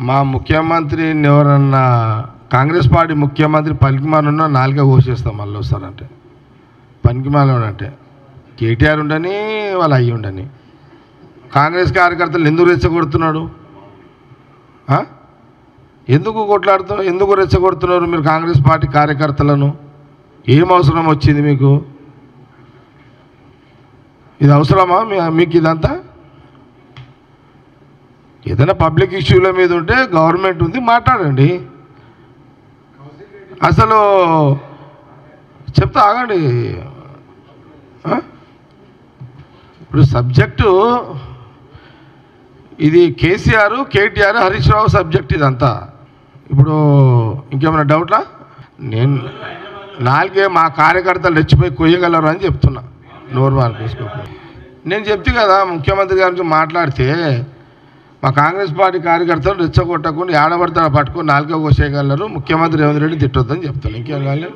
మా ముఖ్యమంత్రిని ఎవరన్నా కాంగ్రెస్ పార్టీ ముఖ్యమంత్రి పనికిమానున్నా నాలుగే కోసేస్తాం మళ్ళీ వస్తారంటే. పనికిమాలంటే కేటీఆర్ ఉండని వాళ్ళు అయ్యి ఉండని. కాంగ్రెస్ కార్యకర్తలు ఎందుకు రెచ్చగొడుతున్నాడు? ఎందుకు కొట్లాడుతున్నారు? ఎందుకు రెచ్చగొడుతున్నారు మీరు కాంగ్రెస్ పార్టీ కార్యకర్తలను? ఏం అవసరం వచ్చింది మీకు? ఇది అవసరమా మీకు ఇదంతా? ఏదైనా పబ్లిక్ ఇష్యూల మీద ఉంటే గవర్నమెంట్ ఉంది, మాట్లాడండి. అసలు చెప్తా ఆగండి. ఇప్పుడు సబ్జెక్టు ఇది కేసీఆర్, కేటీఆర్, హరీష్ రావు సబ్జెక్ట్ ఇదంతా. ఇప్పుడు ఇంకేమైనా డౌట్లా? నేను నాలుగే మా కార్యకర్తలు రెచ్చిపోయి కొయ్యగలరు అని చెప్తున్నా. నోరు మార్కేసుకోకపోయి నేను చెప్తే కదా ముఖ్యమంత్రి గారి నుంచి మాట్లాడితే మా కాంగ్రెస్ పార్టీ కార్యకర్తలు రెచ్చగొట్టకుండా ఏడబడతా పట్టుకొని నాలుగో కోసేయగలరు, ముఖ్యమంత్రి రేవంత్ రెడ్డి తిట్టొద్దని చెప్తాను. ఇంకేం కాలేదు.